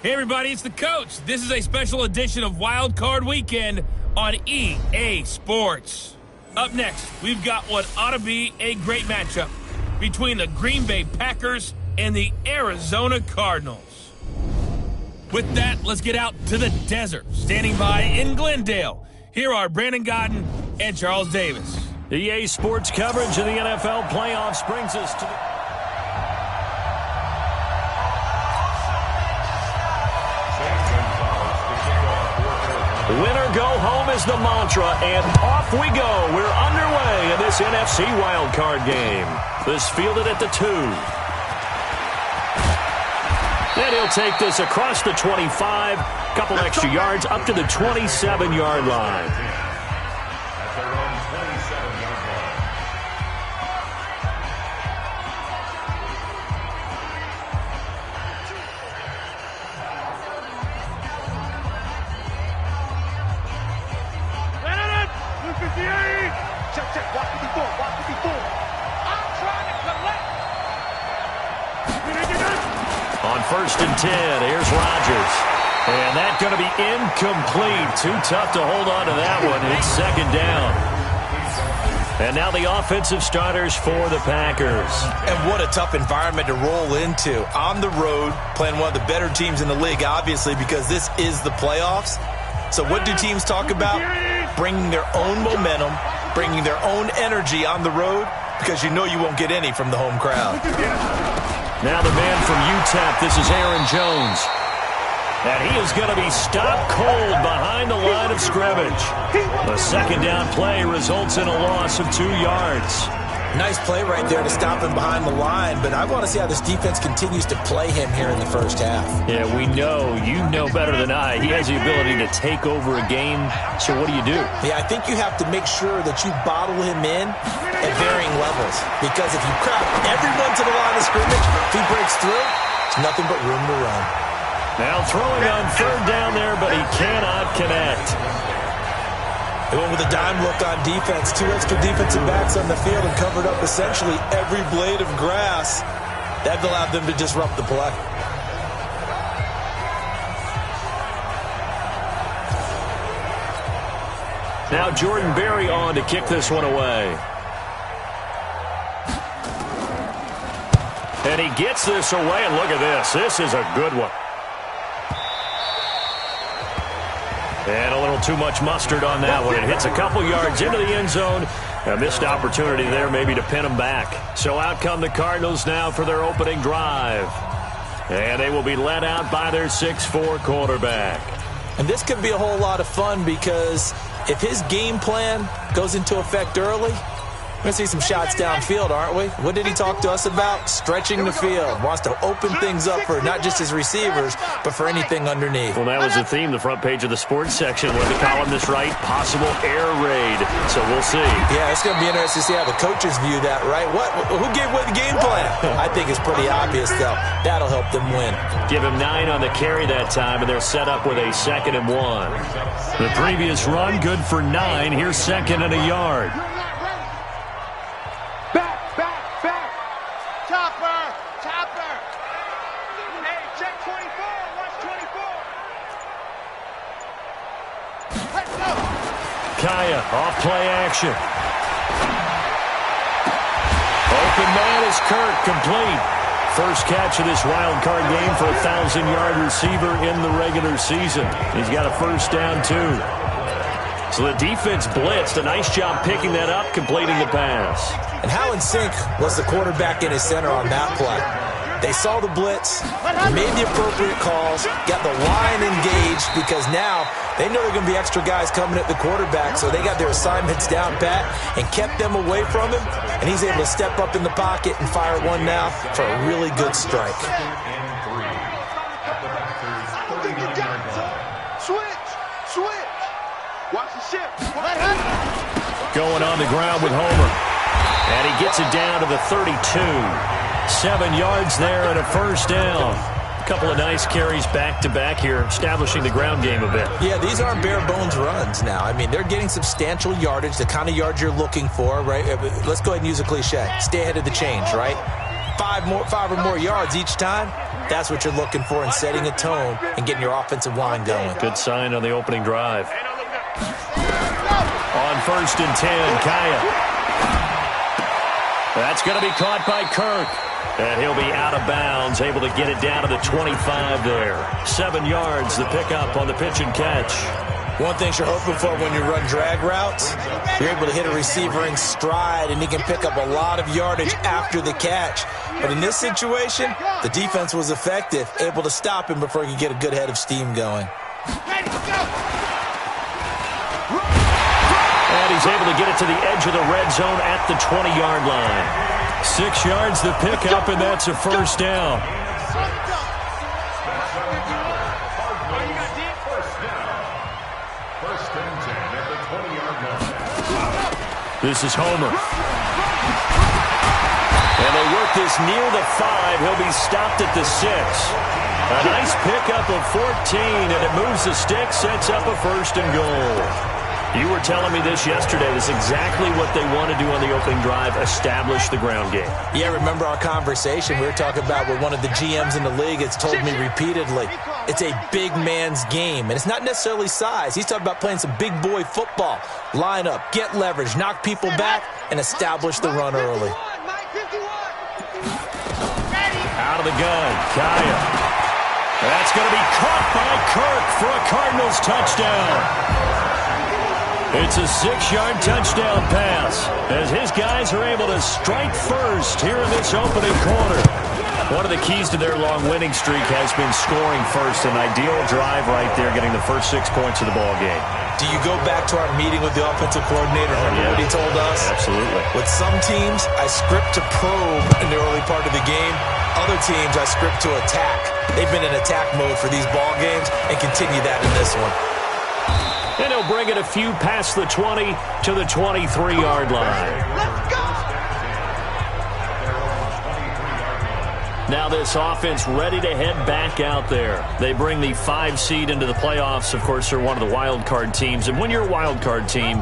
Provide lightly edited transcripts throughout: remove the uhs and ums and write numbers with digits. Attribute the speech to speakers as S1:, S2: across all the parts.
S1: Hey everybody, it's the coach. This is a special edition of Wild Card Weekend on EA Sports. Up next, we've got what ought to be a great matchup between the Green Bay Packers and the Arizona Cardinals. With that, let's get out to the desert. Standing by in Glendale, here are Brandon Godden and Charles Davis.
S2: EA Sports coverage of the NFL playoffs brings us to Winner go home is the mantra, and off we go. We're underway in this NFC wildcard game. This fielded at the 2. And he'll take this across the 25, couple extra yards up to the 27-yard line. On 1st and 10, here's Rodgers. And that's going to be incomplete. Too tough to hold on to that one. It's 2nd down. And now the offensive starters for the Packers.
S3: And what a tough environment to roll into. On the road, playing one of the better teams in the league, obviously, because this is the playoffs. So what do teams talk about? Bringing their own momentum, bringing their own energy on the road, because you know you won't get any from the home crowd.
S2: Now the man from UTEP, this is Aaron Jones. And he is going to be stopped cold behind the line of scrimmage. The 2nd down play results in a loss of 2 yards.
S3: Nice play right there to stop him behind the line, but I want to see how this defense continues to play him here in the first half.
S2: Yeah, we know, you know better than I, he has the ability to take over a game. So what do you do?
S3: Yeah, I think you have to make sure that you bottle him in at varying levels, because if you crowd everyone to the line of scrimmage, if he breaks through, it's nothing but room to run.
S2: Now throwing on 3rd down there, but he cannot connect.
S3: They went with a dime look on defense. 2 extra defensive backs on the field and covered up essentially every blade of grass. That allowed them to disrupt the play.
S2: Now Jordan Berry on to kick this one away. And he gets this away, and look at this. This is a good one. And a little too much mustard on that one. It hits a couple yards into the end zone. A missed opportunity there maybe to pin them back. So out come the Cardinals now for their opening drive. And they will be led out by their 6'4" quarterback.
S3: And this could be a whole lot of fun, because if his game plan goes into effect early, we're going to see some shots downfield, aren't we? What did he talk to us about? Stretching the field. Wants to open things up for not just his receivers, but for anything underneath.
S2: Well, that was the theme, the front page of the sports section. When the columnists write, possible air raid. So we'll see.
S3: Yeah, it's going to be interesting to see how the coaches view that, right? Who gave away the game plan? I think it's pretty obvious, though. That'll help them win.
S2: Give him 9 on the carry that time, and they're set up with a 2nd and 1. The previous run, good for 9. Here's 2nd and a yard. Kaya off play action. Open man is Kirk, complete. First catch of this wild card game for a 1,000-yard receiver in the regular season. He's got a 1st down too. So the defense blitzed. A nice job picking that up, completing the pass.
S3: And how in sync was the quarterback in his center on that play? They saw the blitz, made the appropriate calls, got the line engaged, because now they know there are going to be extra guys coming at the quarterback, so they got their assignments down pat and kept them away from him, and he's able to step up in the pocket and fire one now for a really good strike.
S2: Going on the ground with Homer, and he gets it down to the 32. 7 yards there and a 1st down. A couple of nice carries back-to-back here, establishing the ground game a bit.
S3: Yeah, these aren't bare-bones runs now. I mean, they're getting substantial yardage, the kind of yards you're looking for, right? Let's go ahead and use a cliche. Stay ahead of the change, right? 5 or more yards each time. That's what you're looking for in setting a tone and getting your offensive line going.
S2: Good sign on the opening drive. On 1st and 10, Kaya. That's going to be caught by Kirk. And he'll be out of bounds, able to get it down to the 25 there. 7 yards, the pickup on the pitch and catch.
S3: One thing you're hoping for when you run drag routes, you're able to hit a receiver in stride, and he can pick up a lot of yardage after the catch. But in this situation, the defense was effective, able to stop him before he could get a good head of steam going.
S2: And he's able to get it to the edge of the red zone at the 20-yard line. 6 yards the pickup, and that's a first down. This is Homer. And they work this near the 5. He'll be stopped at the 6. A nice pickup of 14, and it moves the stick, sets up a 1st and goal. You were telling me this yesterday. This is exactly what they want to do on the opening drive, establish the ground game.
S3: Yeah, remember our conversation we were talking about with one of the GMs in the league. It's told me repeatedly, it's a big man's game. And it's not necessarily size. He's talking about playing some big boy football. Line up, get leverage, knock people back, and establish the run early.
S2: Out of the gun, Kaya. That's going to be caught by Kirk for a Cardinals touchdown. It's a 6-yard touchdown pass as his guys are able to strike first here in this opening quarter. One of the keys to their long winning streak has been scoring first. An ideal drive right there, getting the first 6 points of the ball game.
S3: Do you go back to our meeting with the offensive coordinator? Remember what he told us?
S2: Absolutely.
S3: With some teams, I script to probe in the early part of the game. Other teams, I script to attack. They've been in attack mode for these ball games and continue that in this one.
S2: And he'll bring it a few past the 20 to the 23-yard line.
S4: Let's go!
S2: Now this offense ready to head back out there. They bring the 5 seed into the playoffs. Of course, they're one of the wild card teams. And when you're a wild card team,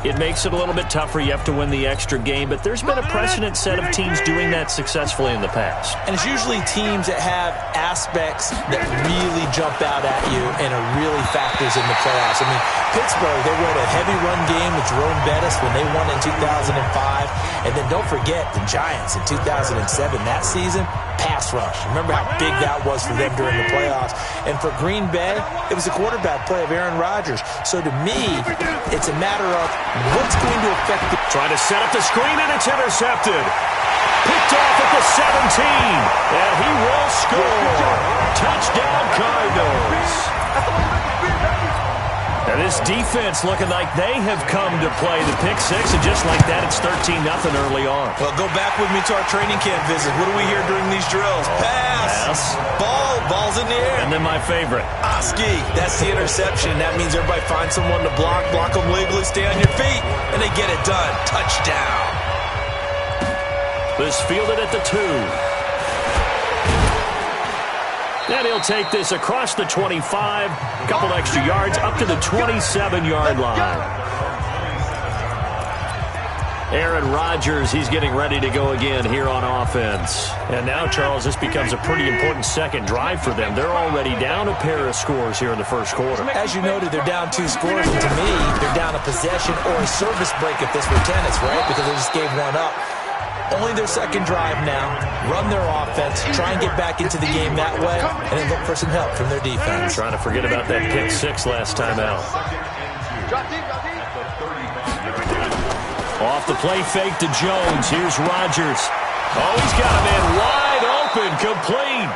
S2: it makes it a little bit tougher. You have to win the extra game. But there's been a precedent set of teams doing that successfully in the past.
S3: And it's usually teams that have aspects that really jump out at you and are really factors in the playoffs. I mean, Pittsburgh, they rode a heavy run game with Jerome Bettis when they won in 2005. And then don't forget the Giants in 2007. That season, pass rush. Remember how big that was for them during the playoffs. And for Green Bay, it was a quarterback play of Aaron Rodgers. So to me, it's a matter of what's going to affect the...
S2: Trying to set up the screen, and it's intercepted. Picked off at the 17. And he will score. Touchdown, Cardinals. And this defense looking like they have come to play the pick 6, and just like that, it's 13-0 early on.
S3: Well, go back with me to our training camp visit. What do we hear during these drills? Pass. Ball's in the air.
S2: And then my favorite.
S3: Oski. That's the interception. That means everybody finds someone to block them legally, stay on your feet, and they get it done. Touchdown.
S2: This fielded at the 2. And he'll take this across the 25, a couple extra yards, up to the 27-yard line. Aaron Rodgers, he's getting ready to go again here on offense. And now, Charles, this becomes a pretty important second drive for them. They're already down a pair of scores here in the first quarter.
S3: As you noted, they're down 2 scores, and to me, they're down a possession or a service break if this were tennis, right? Because they just gave one up. Only their second drive now. Run their offense, try and get back into the game that way, and then look for some help from their defense.
S2: Trying to forget about that pick 6 last time out. Off the play fake to Jones. Here's Rodgers. Oh, he's got a man wide open, complete.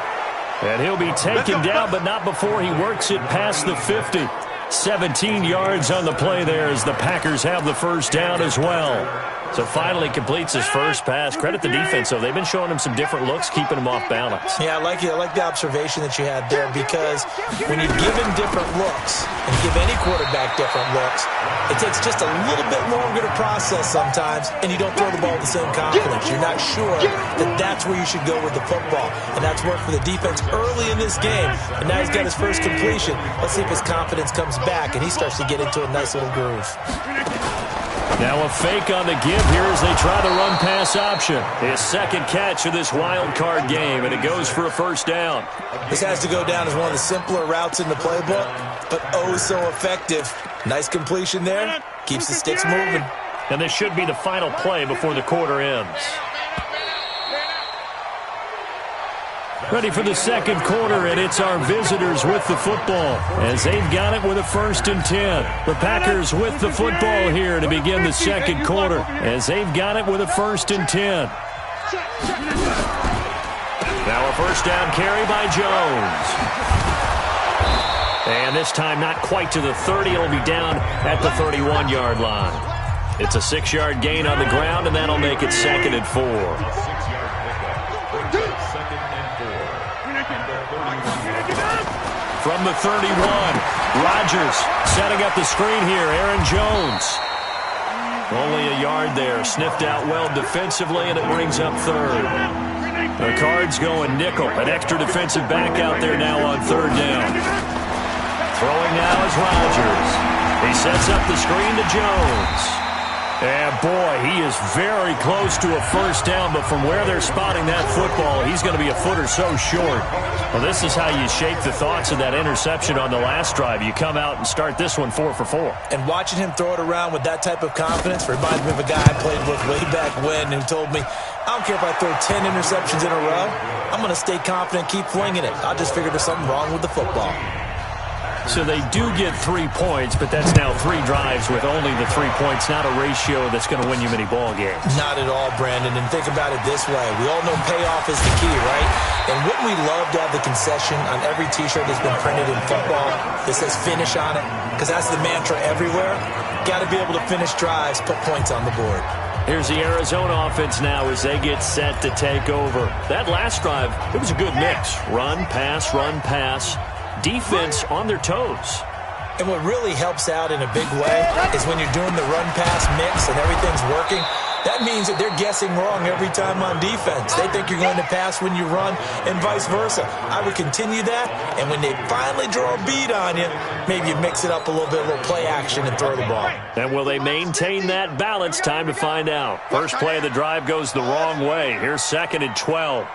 S2: And he'll be taken down, but not before he works it past the 50. 17 yards on the play there as the Packers have the first down as well. So finally completes his first pass. Credit the defense, though. They've been showing him some different looks, keeping him off balance.
S3: Yeah, I like the observation that you had there, because when you give him different looks and give any quarterback different looks, it takes just a little bit longer to process sometimes, and you don't throw the ball with the same confidence. You're not sure that that's where you should go with the football, and that's worked for the defense early in this game, and now he's got his first completion. Let's see if his confidence comes back, and he starts to get into a nice little groove.
S2: Now a fake on the give here as they try the run-pass option. His second catch of this wild card game, and it goes for a first down.
S3: This has to go down as one of the simpler routes in the playbook, but oh so effective. Nice completion there. Keeps the sticks moving.
S2: And this should be the final play before the quarter ends. Ready for the second quarter, and it's our visitors with the football as they've got it with a 1st and 10. The Packers with the football here to begin the second quarter as they've got it with a 1st and 10. Now a first down carry by Jones. And this time not quite to the 30. It'll be down at the 31-yard line. It's a 6-yard gain on the ground, and that'll make it 2nd and 4. From the 31, Rodgers setting up the screen here. Aaron Jones. Only a yard there. Sniffed out well defensively, and it brings up 3rd. The Cards going nickel. An extra defensive back out there now on 3rd down. Throwing now is Rodgers. He sets up the screen to Jones. And, boy, he is very close to a first down, but from where they're spotting that football, he's going to be a foot or so short. Well, this is how you shape the thoughts of that interception on the last drive. You come out and start this one 4 for 4.
S3: And watching him throw it around with that type of confidence reminds me of a guy I played with way back when who told me, I don't care if I throw 10 interceptions in a row. I'm going to stay confident, keep flinging it. I just figured there's something wrong with the football.
S2: So they do get 3 points, but that's now 3 drives with only the 3 points, not a ratio that's going to win you many ball games.
S3: Not at all, Brandon. And think about it this way. We all know payoff is the key, right? And wouldn't we love to have the concession on every T-shirt that's been printed in football that says finish on it? Because that's the mantra everywhere. Got to be able to finish drives, put points on the board.
S2: Here's the Arizona offense now as they get set to take over. That last drive, it was a good mix. Run, pass, run, pass. Defense on their toes.
S3: And what really helps out in a big way is when you're doing the run-pass mix and everything's working, that means that they're guessing wrong every time on defense. They think you're going to pass when you run and vice versa. I would continue that, and when they finally draw a bead on you, maybe you mix it up a little bit, a little play action and throw the ball.
S2: And will they maintain that balance? Time to find out. First play of the drive goes the wrong way. Here's 2nd and 12.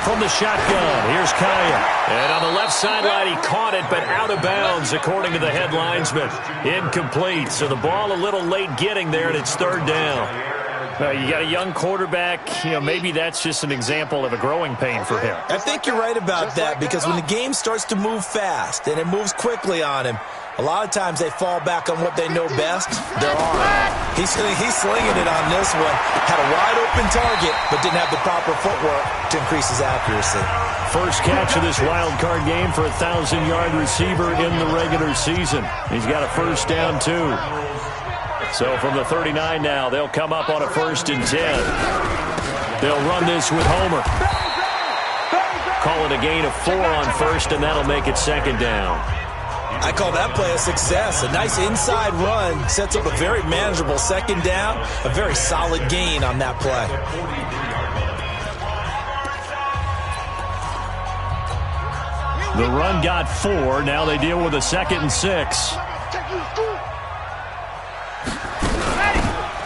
S2: From the shotgun, here's Kaya. And on the left sideline, he caught it, but out of bounds, according to the head linesman. Incomplete, so the ball a little late getting there, and it's 3rd down. You got a young quarterback, maybe that's just an example of a growing pain for him.
S3: I think you're right about that, because when the game starts to move fast, and it moves quickly on him, a lot of times they fall back on what they know best, their arm. He's slinging it on this one. Had a wide-open target, but didn't have the proper footwork to increase his accuracy.
S2: First catch of this wild card game for a 1,000-yard receiver in the regular season. He's got a first down, too. So from the 39 now, they'll come up on a 1st and 10. They'll run this with Homer. Call it a gain of 4 on 1st, and that'll make it 2nd down.
S3: I call that play a success. A nice inside run sets up a very manageable 2nd down. A very solid gain on that play.
S2: The run got 4. Now they deal with a 2nd and 6.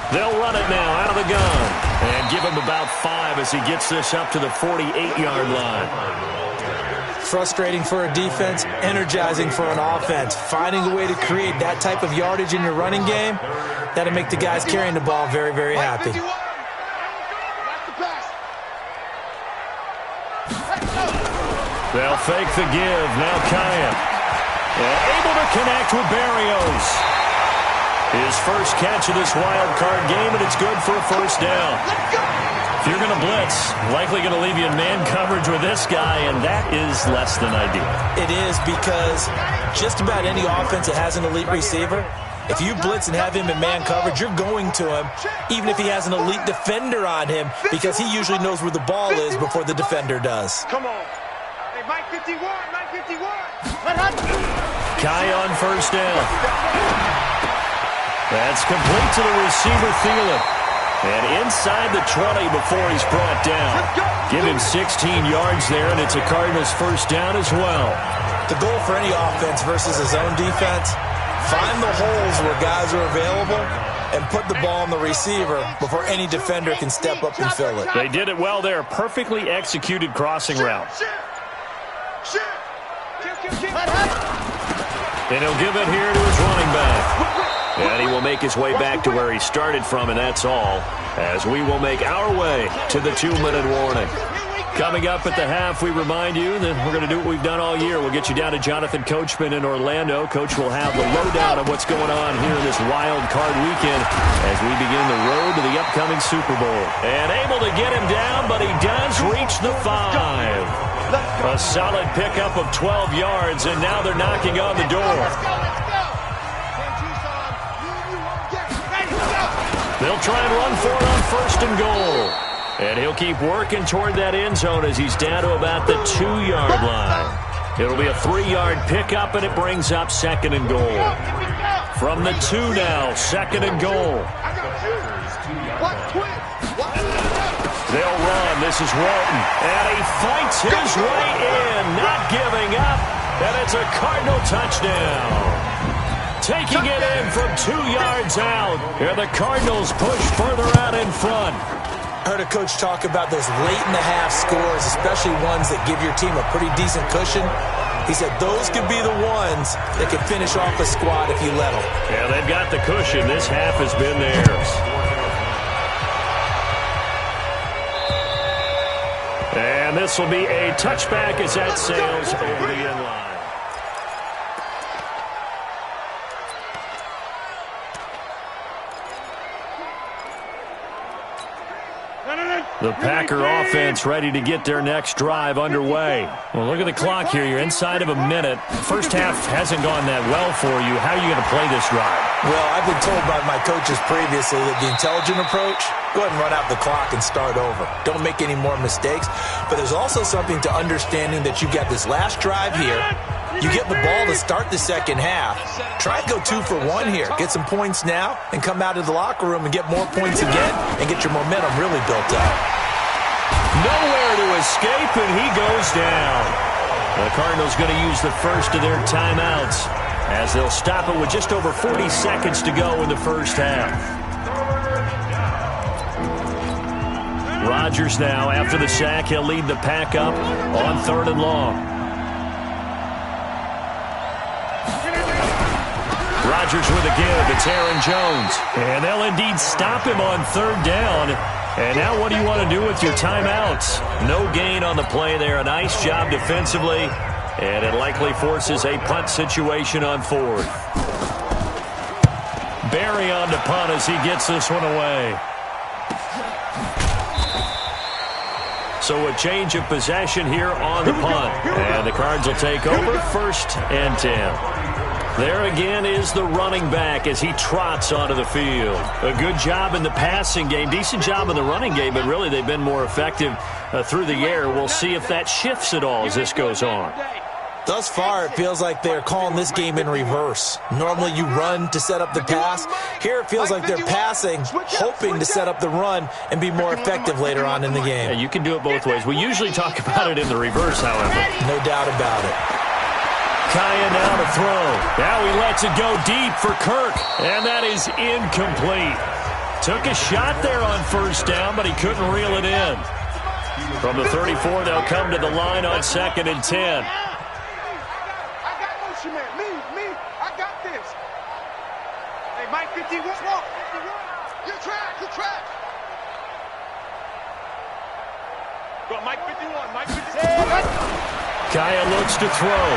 S2: They'll run it now out of the gun. And give him about 5 as he gets this up to the 48-yard line.
S3: Frustrating for a defense, energizing for an offense. Finding a way to create that type of yardage in your running game, that'll make the guys carrying the ball very, very happy.
S2: They'll fake the give. Now Kaya. Able to connect with Barrios. His first catch of this wild card game, and it's good for a first down. If you're going to blitz, likely going to leave you in man coverage with this guy, and that is less than ideal.
S3: It is, because just about any offense that has an elite receiver, if you blitz and have him in man coverage, you're going to him, even if he has an elite defender on him, because he usually knows where the ball is before the defender does.
S4: Come on. Hey, Mike 51, Mike 51.
S2: Kai on first down. That's complete to the receiver, Thielen. And inside the 20 before he's brought down. Give him 16 yards there, and it's a Cardinals first down as well.
S3: The goal for any offense versus his own defense, Find the holes where guys are available and put the ball on the receiver before any defender can step up and fill it.
S2: They did it well there. Perfectly executed crossing route. And he'll give it here to his running back. And he will make his way back to where he started from, and that's all, as we will make our way to the 2-minute warning. Coming up at the half, we remind you that we're going to do what we've done all year. We'll get you down to Jonathan Coachman in Orlando. Coach will have the lowdown of what's going on here in this wild card weekend as we begin the road to the upcoming Super Bowl. And able to get him down, but he does reach the 5. A solid pickup of 12 yards, and now they're knocking on the door. They'll try and run for it on 1st and goal. And he'll keep working toward that end zone as he's down to about the 2-yard line. It'll be a 3-yard pickup, and it brings up 2nd and goal. From the 2 now, 2nd and goal. They'll run. This is Walton. And he fights his way in, not giving up. And it's a Cardinal touchdown. Taking it in from 2 yards out. And the Cardinals push further out in front.
S3: I heard a coach talk about those late-in-the-half scores, especially ones that give your team a pretty decent cushion. He said those could be the ones that could finish off a squad if you let them.
S2: Yeah, they've got the cushion. This half has been theirs. And this will be a touchback as that sails over the end line. The Packer offense ready to get their next drive underway. Well, look at the clock here. You're inside of a minute. First half hasn't gone that well for you. How are you going to play this drive?
S3: Well, I've been told by my coaches previously that the intelligent approach, go ahead and run out the clock and start over. Don't make any more mistakes. But there's also something to understanding that you got this last drive here. You get the ball to start the second half. Try and go 2 for 1 here. Get some points now and come out of the locker room and get more points again and get your momentum really built up.
S2: Nowhere to escape, and he goes down. The Cardinals going to use the first of their timeouts as they'll stop it with just over 40 seconds to go in the first half. Rodgers now, after the sack, he'll lead the pack up on 3rd and long. Rodgers with a give. It's Aaron Jones. And they'll indeed stop him on 3rd down. And now what do you want to do with your timeouts? No gain on the play there. A nice job defensively. And it likely forces a punt situation on 4th. Barry on to punt as he gets this one away. So a change of possession here on the punt. And the Cards will take over 1st and 10. There again is the running back as he trots onto the field. A good job in the passing game, decent job in the running game, but really they've been more effective through the air. We'll see if that shifts at all as this goes on.
S3: Thus far, it feels like they're calling this game in reverse. Normally you run to set up the pass. Here it feels like they're passing, hoping to set up the run and be more effective later on in the game.
S2: Yeah, you can do it both ways. We usually talk about it in the reverse, however.
S3: No doubt about it.
S2: Kaya now to throw. Now he lets it go deep for Kirk, and that is incomplete. Took a shot there on 1st down, but he couldn't reel it in. From the 34, they'll come to the line on 2nd and 10.
S4: I got this. Hey, Mike 51. You're trapped. Go, Mike 51. Mike 51.
S2: Kaya looks to throw.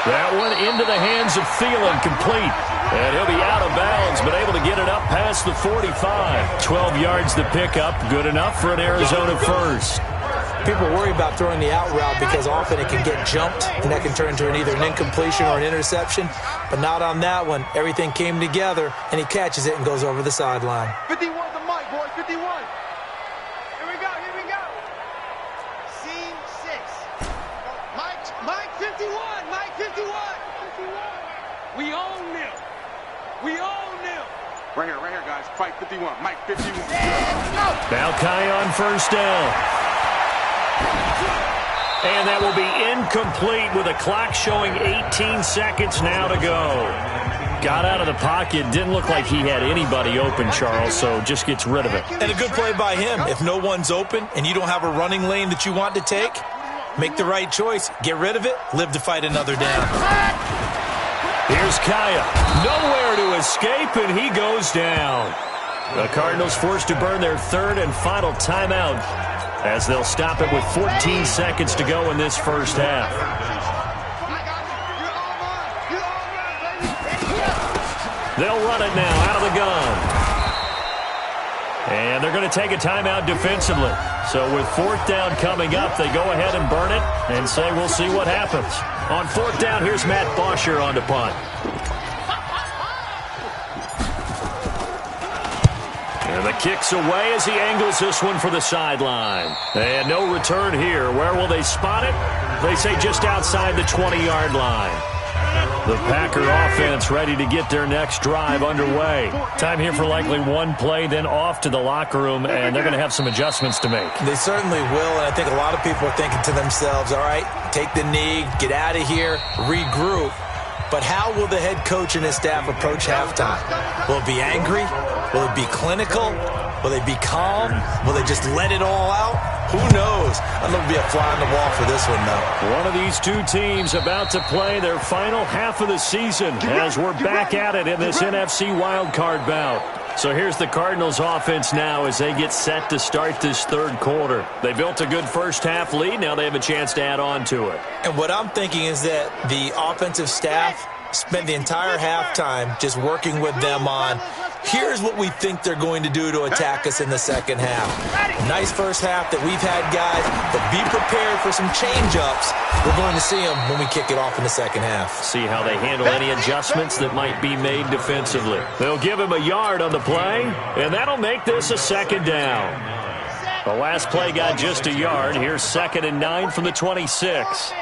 S2: That one into the hands of Thielen, complete. And he'll be out of bounds, but able to get it up past the 45. 12 yards to pick up, good enough for an Arizona first.
S3: People worry about throwing the out route because often it can get jumped, and that can turn into either an incompletion or an interception. But not on that one. Everything came together, and he catches it and goes over the sideline.
S4: 51 to Mike, boy, 51. Here we go. Scene 6. Mike 51. Mike 51. We own them. Right here, guys. Fight 51. Mike 51.
S2: Now Kai on 1st down. And that will be incomplete with a clock showing 18 seconds now to go. Got out of the pocket. Didn't look like he had anybody open, Charles, so just gets rid of it.
S3: And a good play by him. If no one's open and you don't have a running lane that you want to take, make the right choice. Get rid of it. Live to fight another down.
S2: Here's Kaya. Nowhere to escape, and he goes down. The Cardinals forced to burn their third and final timeout as they'll stop it with 14 seconds to go in this first half. They'll run it now out of the gun. And they're going to take a timeout defensively. So with fourth down coming up, they go ahead and burn it and say we'll see what happens. On fourth down, here's Matt Bosher on to punt. And the kick's away as he angles this one for the sideline. And no return here. Where will they spot it? They say just outside the 20-yard line. The Packer offense ready to get their next drive underway. Time here for likely one play, then off to the locker room, and they're going to have some adjustments to make.
S3: They certainly will, and I think a lot of people are thinking to themselves, all right, take the knee, get out of here, regroup. But how will the head coach and his staff approach halftime? Will it be angry? Will it be clinical? Will they be calm? Will they just let it all out? Who knows? I'd love to be a fly on the wall for this one, though.
S2: One of these two teams about to play their final half of the season as we're back at it in this NFC wildcard bout. So here's the Cardinals offense now as they get set to start this third quarter. They built a good first half lead. Now they have a chance to add on to it.
S3: And what I'm thinking is that the offensive staff spent the entire halftime just working with them on, here's what we think they're going to do to attack us in the second half. Nice first half that we've had, guys, but be prepared for some change-ups. We're going to see them when we kick it off in the second half.
S2: See how they handle any adjustments that might be made defensively. They'll give him a yard on the play, and that'll make this a second down. The last play got just a yard. Here's 2nd and 9 from the 26.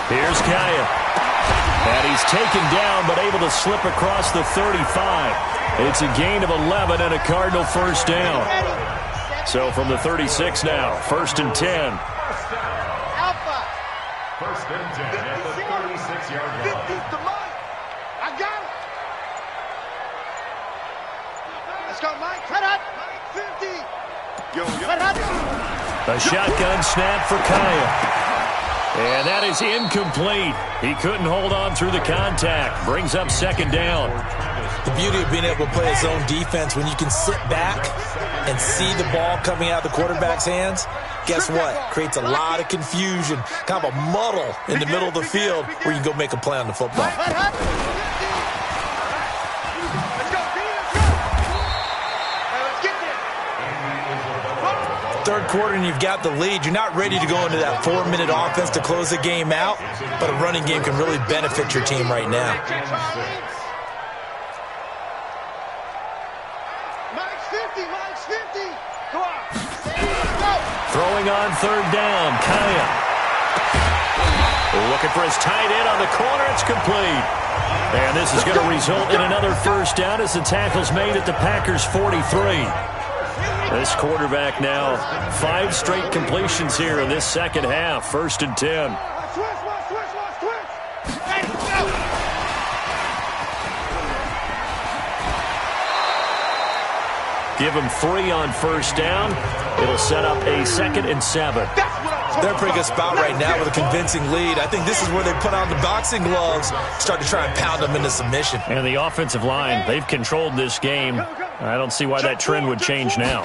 S2: Here's Kaya. And he's taken down but able to slip across the 35. It's a gain of 11 and a Cardinal first down. So from the 36 now, 1st and 10.
S4: First and 10 at the 36-yard line. I got it. Let's go, Mike. Cut up. 50.
S2: A shotgun snap for Kaya. And that is incomplete. He couldn't hold on through the contact. Brings up 2nd down.
S3: The beauty of being able to play a zone defense, when you can sit back and see the ball coming out of the quarterback's hands, guess what? Creates a lot of confusion, kind of a muddle in the middle of the field where you can go make a play on the football. Third quarter and you've got the lead. You're not ready to go into that 4-minute offense to close the game out, but a running game can really benefit your team right now.
S4: Mike's 50. Go on.
S2: Throwing on 3rd down, Kaya. Looking for his tight end on the corner. It's complete. And this is going to result in another first down as the tackle's made at the Packers' 43. This quarterback now 5 straight completions here in this second half. 1st and 10. Give him 3 on first down. It'll set up a 2nd and 7.
S3: They're in a pretty good spot right now with a convincing lead. I think this is where they put on the boxing gloves, start to try and pound them into submission.
S2: And the offensive line, they've controlled this game. I don't see why that trend would change now.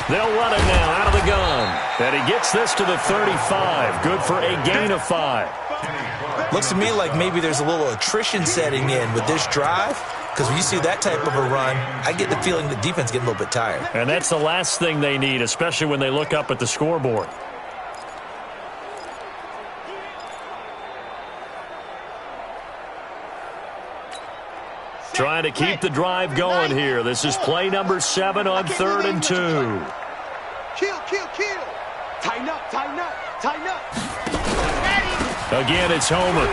S2: They'll run it now out of the gun. And he gets this to the 35. Good for a gain of 5.
S3: Looks to me like maybe there's a little attrition setting in with this drive. Because when you see that type of a run, I get the feeling the defense getting a little bit tired.
S2: And that's the last thing they need, especially when they look up at the scoreboard. Trying to keep the drive going here. This is play number 7 on 3rd and 2.
S4: Kill. Tighten up.
S2: Again, it's Homer.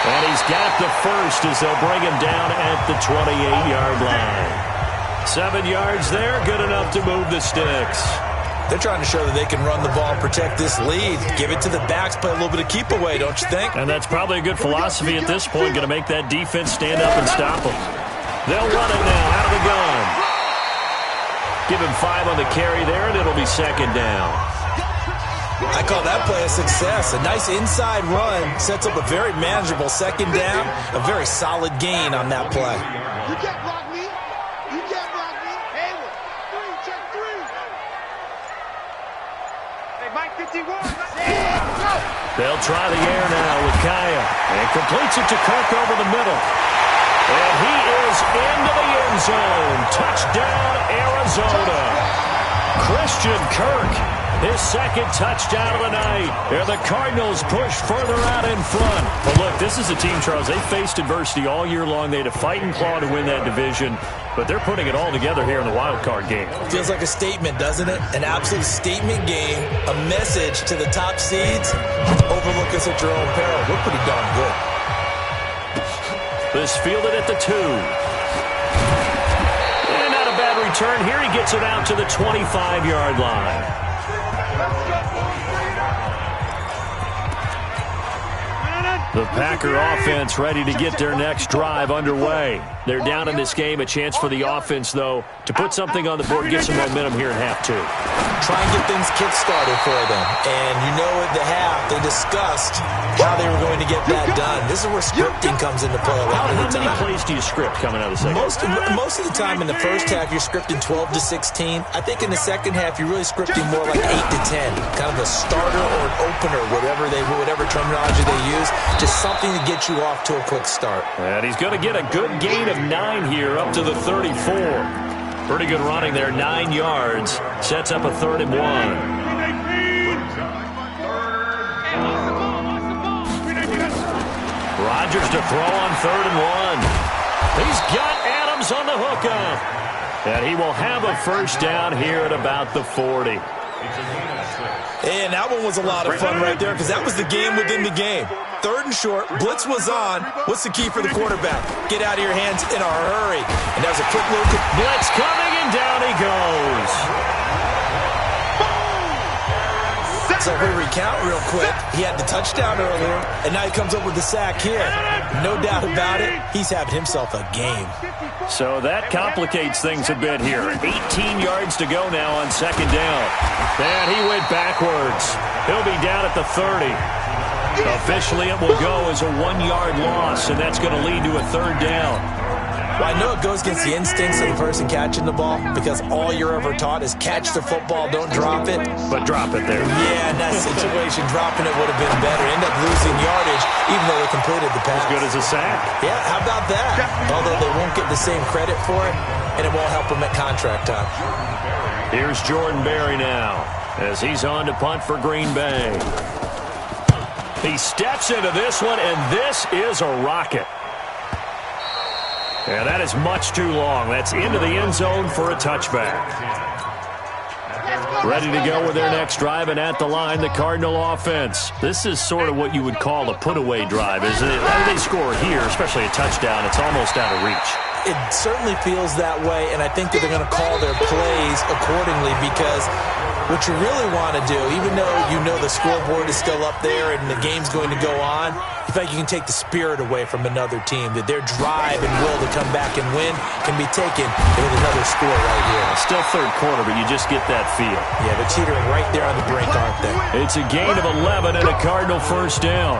S2: And he's got the first as they'll bring him down at the 28-yard line. 7 yards there, good enough to move the sticks.
S3: They're trying to show that they can run the ball and protect this lead. Give it to the backs, play a little bit of keep away, don't you think?
S2: And that's probably a good philosophy at this point, going to make that defense stand up and stop them. They'll run it now out of the gun. Give him 5 on the carry there, and it'll be second down.
S3: I call that play a success. A nice inside run sets up a very manageable second down. A very solid gain on that play.
S5: You can't block me. You can't block me. Hayward. 3, check 3. Hey, Mike 51.
S2: They'll try the air now with Kaya. And completes it to Kirk over the middle. And he is into the end zone. Touchdown, Arizona. Christian Kirk, his second touchdown of the night. And the Cardinals push further out in front. But look, this is a team, Charles, they faced adversity all year long. They had to fight and claw to win that division. But they're putting it all together here in the wild card game.
S3: Feels like a statement, doesn't it? An absolute statement game. A message to the top seeds. Overlook us at your own peril. We're pretty darn good.
S2: This fielded at the 2. And not a bad return here. He gets it out to the 25-yard line. The Packer offense ready to get their next drive underway. They're down in this game. A chance for the offense, though, to put something on the board, get some momentum here in half 2.
S3: Try and get things kick-started for them. And you know at the half, they discussed how they were going to get that done. This is where scripting comes into play a lot of the time.
S2: How many plays do you script coming out of the second?
S3: Most of the time in the first half, you're scripting 12 to 16. I think in the second half, you're really scripting more like 8 to 10. Kind of a starter or an opener, whatever terminology they use. Just something to get you off to a quick start.
S2: And he's going to get a good gain of 9 here up to the 34. Pretty good running there, 9 yards. Sets up a 3rd and 1. Rodgers to throw on 3rd and 1. He's got Adams on the hookup. And he will have a first down here at about the 40.
S3: And that one was a lot of fun right there because that was the game within the game. 3rd and short, blitz was on. What's the key for the quarterback? Get out of your hands in a hurry. And there's a quick look.
S2: Blitz coming, and down he goes.
S3: So if we recount real quick, he had the touchdown earlier, and now he comes up with the sack here. No doubt about it, he's having himself a game.
S2: So that complicates things a bit here. 18 yards to go now on 2nd down. And he went backwards. He'll be down at the 30. Officially, it will go as a 1-yard loss, and that's going to lead to a 3rd down.
S3: Well, I know it goes against the instincts of the person catching the ball because all you're ever taught is catch the football, don't drop it.
S2: But drop it there.
S3: Yeah, in that situation, dropping it would have been better. End up losing yardage, even though they completed the pass.
S2: As good as a sack.
S3: Yeah, how about that? Although they won't get the same credit for it, and it won't help them at contract time.
S2: Here's Jordan Berry now as he's on to punt for Green Bay. He steps into this one, and this is a rocket. And that is much too long. That's into the end zone for a touchback. Ready to go with their next drive, and at the line, the Cardinal offense. This is sort of what you would call a put-away drive, isn't it? How do they score here, especially a touchdown? It's almost out of reach.
S3: It certainly feels that way, and I think that they're going to call their plays accordingly because what you really want to do, even though you know the scoreboard is still up there and the game's going to go on, you think you can take the spirit away from another team, that their drive and will to come back and win can be taken with another score right here.
S2: Still 3rd quarter, but you just get that feel.
S3: Yeah, they're teetering right there on the brink, aren't they?
S2: It's a gain of 11 and a Cardinal first down.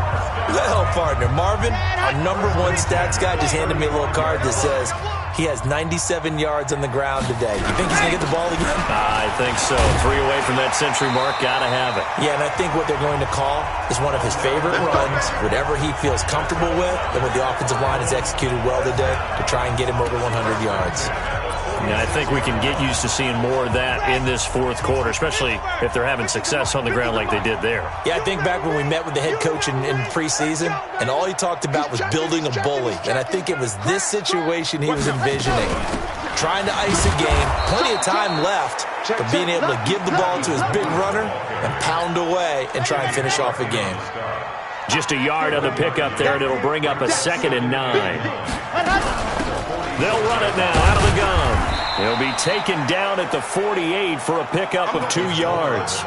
S3: Well, partner, Marvin, our #1 stats guy, just handed me a little card that says he has 97 yards on the ground today. You think he's going to get the ball again?
S2: I think so. 3 away from that century mark. Got to have it.
S3: Yeah, and I think what they're going to call is one of his favorite runs, whatever he feels comfortable with, and what the offensive line has executed well today to try and get him over 100 yards.
S2: Yeah, I think we can get used to seeing more of that in this 4th quarter, especially if they're having success on the ground like they did there.
S3: Yeah, I think back when we met with the head coach in preseason, and all he talked about was building a bully. And I think it was this situation he was envisioning. Trying to ice a game, plenty of time left, but being able to give the ball to his big runner and pound away and try and finish off a game.
S2: Just a yard on the pickup there, and it'll bring up a 2nd and 9. They'll run it now out of the gun. He'll be taken down at the 48 for a pickup of 2 yards.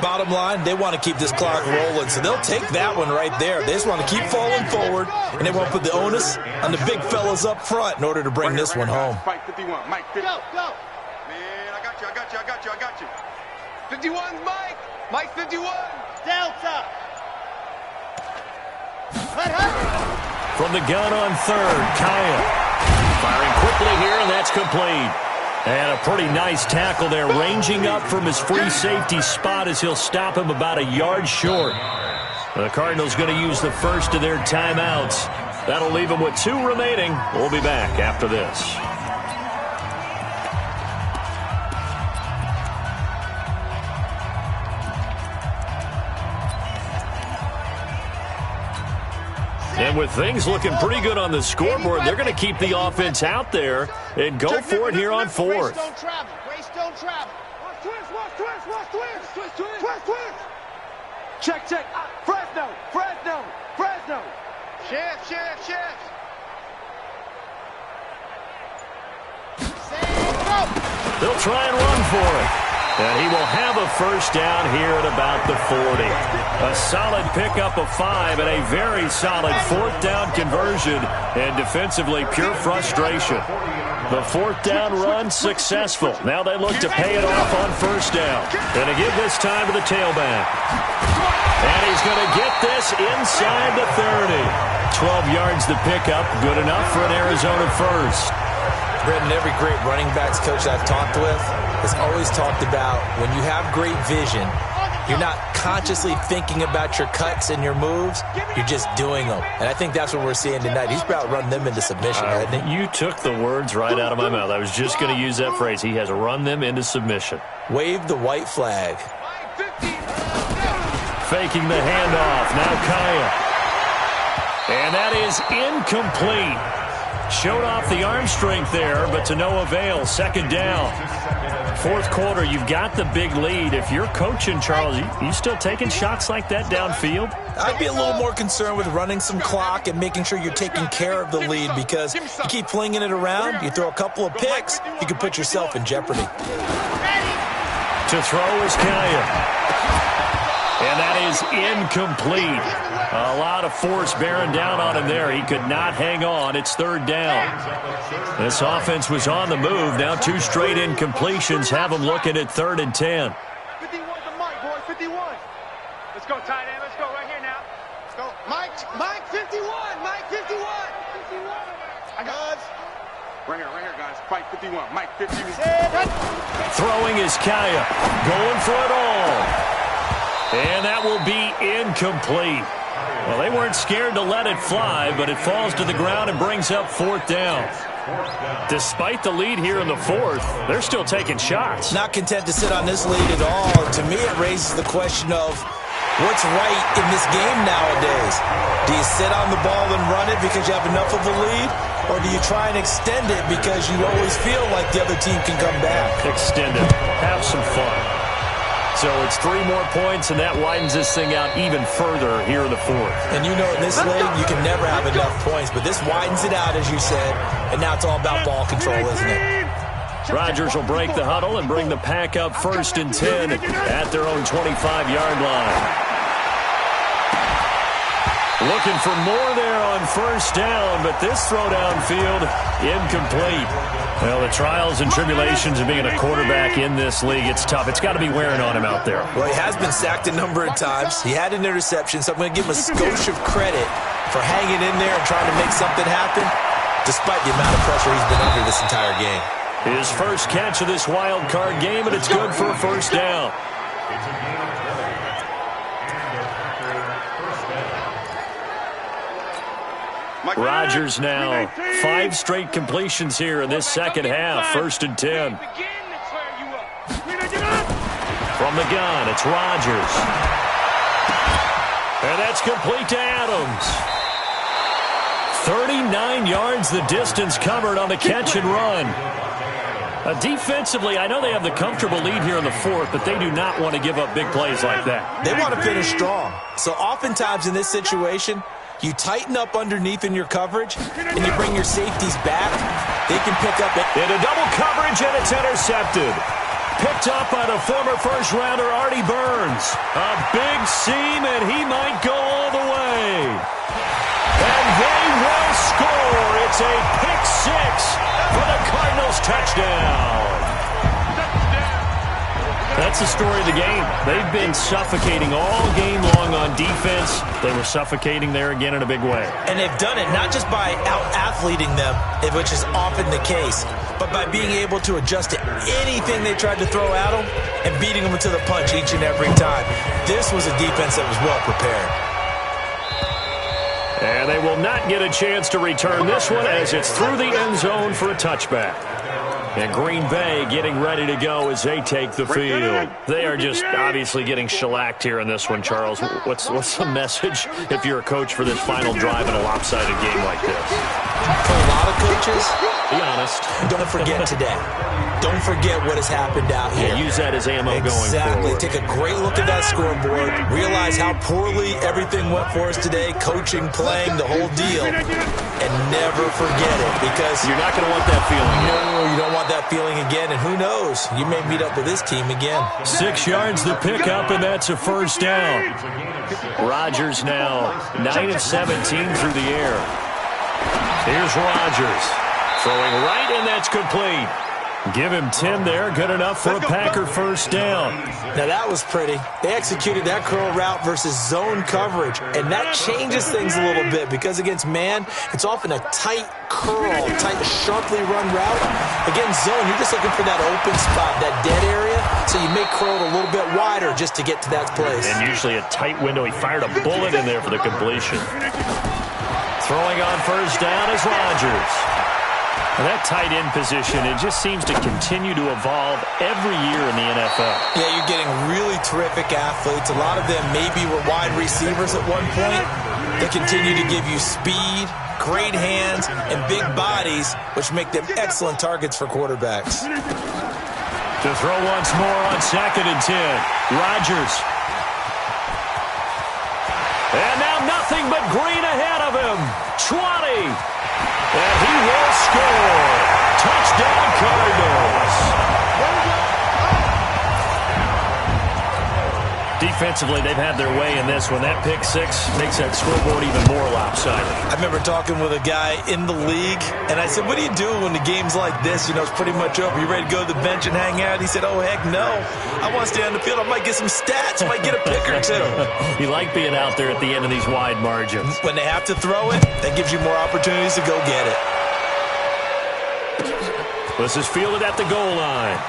S3: Bottom line, they want to keep this clock rolling, so they'll take that one right there. They just want to keep falling forward, and they want to put the onus on the big fellas up front in order to bring this one home.
S5: Fight 51. Mike, 50. Go. Man, I got you. 51's Mike. Mike, 51. Delta.
S2: From the gun on third, Kaya. Firing quickly here, and that's complete. And a pretty nice tackle there, ranging up from his free safety spot as he'll stop him about a yard short. The Cardinals going to use the first of their timeouts. That'll leave them with 2 remaining. We'll be back after this. And with things looking pretty good on the scoreboard, they're going to keep the offense out there and go for it here on 4th.
S5: Waste don't travel. Twist. Check. Fresno. Shift.
S2: They'll try and run for it. And he will have a first down here at about the 40. A solid pickup of 5 and a very solid 4th down conversion. And defensively, pure frustration. The 4th down run successful. Now they look to pay it off on first down. And to give this time to the tailback. And he's going to get this inside the 30. 12 yards to pick up. Good enough for an Arizona first.
S3: Brendan, every great running backs coach I've talked with has always talked about when you have great vision, you're not consciously thinking about your cuts and your moves. You're just doing them. And I think that's what we're seeing tonight. He's about run them into submission, hasn't he?
S2: You took the words right out of my mouth. I was just going to use that phrase. He has run them into submission.
S3: Wave the white flag.
S2: Faking the handoff. Now Kaya. And that is incomplete. Showed off the arm strength there, but to no avail. 2nd down. 4th quarter, you've got the big lead. If you're coaching, Charles, you still taking shots like that downfield?
S3: I'd be a little more concerned with running some clock and making sure you're taking care of the lead, because you keep flinging it around, you throw a couple of picks, you can put yourself in jeopardy.
S2: To throw is Kaya. And that is incomplete. A lot of force bearing down on him there. He could not hang on. It's 3rd down. This offense was on the move. Now 2 straight incompletions have them looking at 3rd and 10.
S5: 51 to Mike, boy, 51. Let's go, tight end. Let's go right here now. Let's go. Mike 51. Mike 51. I got us. Right here, guys. Fight 51. Mike 51.
S2: Throwing is Kaya. Going for it all. And that will be incomplete. Well, they weren't scared to let it fly, but it falls to the ground and brings up 4th down. Despite the lead here in the 4th, they're still taking shots.
S3: Not content to sit on this lead at all. To me, it raises the question of what's right in this game nowadays. Do you sit on the ball and run it because you have enough of a lead? Or do you try and extend it because you always feel like the other team can come back?
S2: Extend it. Have some fun. So it's 3 more points, and that widens this thing out even further here in the 4th.
S3: And you know, in this league, you can never have enough points, but this widens it out, as you said, and now it's all about ball control, isn't it?
S2: Rodgers will break the huddle and bring the pack up 1st and 10 at their own 25-yard line. Looking for more there on 1st down, but this throw downfield, incomplete. Well, the trials and tribulations of being a quarterback in this league, it's tough. It's got to be wearing on him out there.
S3: Well, he has been sacked a number of times. He had an interception, so I'm going to give him a skosh of credit for hanging in there and trying to make something happen, despite the amount of pressure he's been under this entire game.
S2: His first catch of this wild card game, and it's good for a 1st down. Rodgers now 5 straight completions here in this 2nd half. 1st and 10. From the gun, it's Rodgers. And that's complete to Adams. 39 yards the distance covered on the catch and run. Defensively, I know they have the comfortable lead here in the 4th, but they do not want to give up big plays like that.
S3: They want to finish strong. So oftentimes in this situation, You tighten up underneath in your coverage, and you bring your safeties back. They can pick up it.
S2: Into double coverage, and it's intercepted. Picked up by the former first-rounder Artie Burns. A big seam, and he might go all the way. And they will score. It's a pick six for the Cardinals touchdown. That's the story of the game. They've been suffocating all game long on defense. They were suffocating there again in a big way.
S3: And they've done it not just by out-athleting them, which is often the case, but by being able to adjust to anything they tried to throw at them and beating them to the punch each and every time. This was a defense that was well prepared.
S2: And they will not get a chance to return this one as it's through the end zone for a touchback. And Green Bay getting ready to go as they take the field. They are just obviously getting shellacked here in this one, Charles. What's the message if you're a coach for this final drive in a lopsided game like this?
S3: For a lot of coaches,
S2: be honest.
S3: Don't forget today. Don't forget what has happened out here.
S2: Yeah, use that as ammo going forward.
S3: Exactly. Take a great look at that scoreboard. Realize how poorly everything went for us today. Coaching, playing, the whole deal. And never forget it, because
S2: you're not going to want that feeling.
S3: No, you don't want that feeling again. And who knows? You may meet up with this team again.
S2: 6 yards the pickup, and that's a first down. Rodgers now 9 of 17 through the air. Here's Rodgers. Throwing right, and that's complete. Give him 10 there. Good enough for a Packer first down.
S3: Now, that was pretty. They executed that curl route versus zone coverage, and that changes things a little bit because against man, it's often a tight curl, tight, sharply run route. Against zone, you're just looking for that open spot, that dead area, so you make curl a little bit wider just to get to that place.
S2: And usually a tight window. He fired a bullet in there for the completion. Throwing on first down is Rodgers. And that tight end position, it just seems to continue to evolve every year in the NFL.
S3: Yeah, you're getting really terrific athletes. A lot of them maybe were wide receivers at one point. They continue to give you speed, great hands, and big bodies, which make them excellent targets for quarterbacks.
S2: To throw once more on 2nd and 10. Rodgers. And now nothing but green ahead of him. 20. And he will score. Touchdown, Cardinals. Defensively, they've had their way in this one. That pick six makes that scoreboard even more lopsided.
S3: I remember talking with a guy in the league, and I said, what do you do when the game's like this? You know, it's pretty much over. You ready to go to the bench and hang out? He said, oh, heck no. I want to stay on the field. I might get some stats. I might get a pick or two.
S2: You like being out there at the end of these wide margins.
S3: When they have to throw it, that gives you more opportunities to go get it.
S2: This is fielded at the goal line.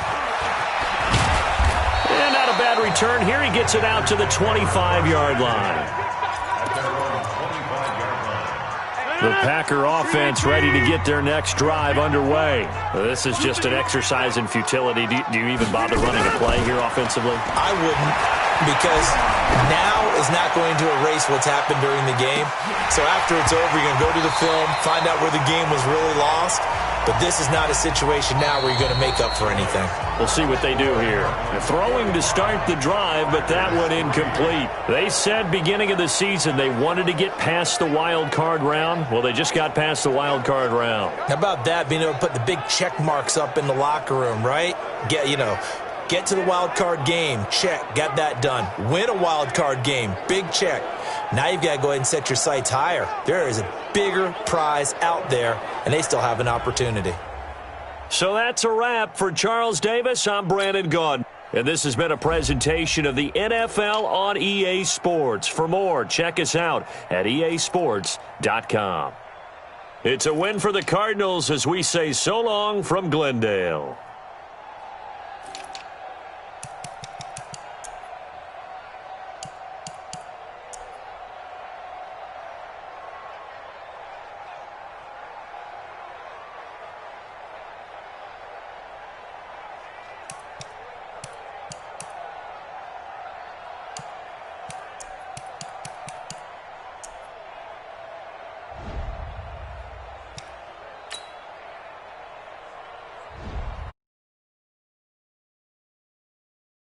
S2: And not a bad return here. He gets it out to the 25-yard line. The Packer offense ready to get their next drive underway. This is just an exercise in futility. Do you even bother running a play here offensively?
S3: I wouldn't, because now is not going to erase what's happened during the game. So after it's over, you're going to go to the film, find out where the game was really lost. But this is not a situation now where you're going to make up for anything.
S2: We'll see what they do here. They're throwing to start the drive, but that one incomplete. They said beginning of the season they wanted to get past the wild card round. Well, they just got past the wild card round.
S3: How about that, being able to put the big check marks up in the locker room, right? Get to the wild card game, check, got that done. Win a wild card game, big check. Now you've got to go ahead and set your sights higher. There is a bigger prize out there, and they still have an opportunity.
S2: So that's a wrap for Charles Davis. I'm Brandon Gaudin. And this has been a presentation of the NFL on EA Sports. For more, check us out at easports.com. It's a win for the Cardinals as we say so long from Glendale.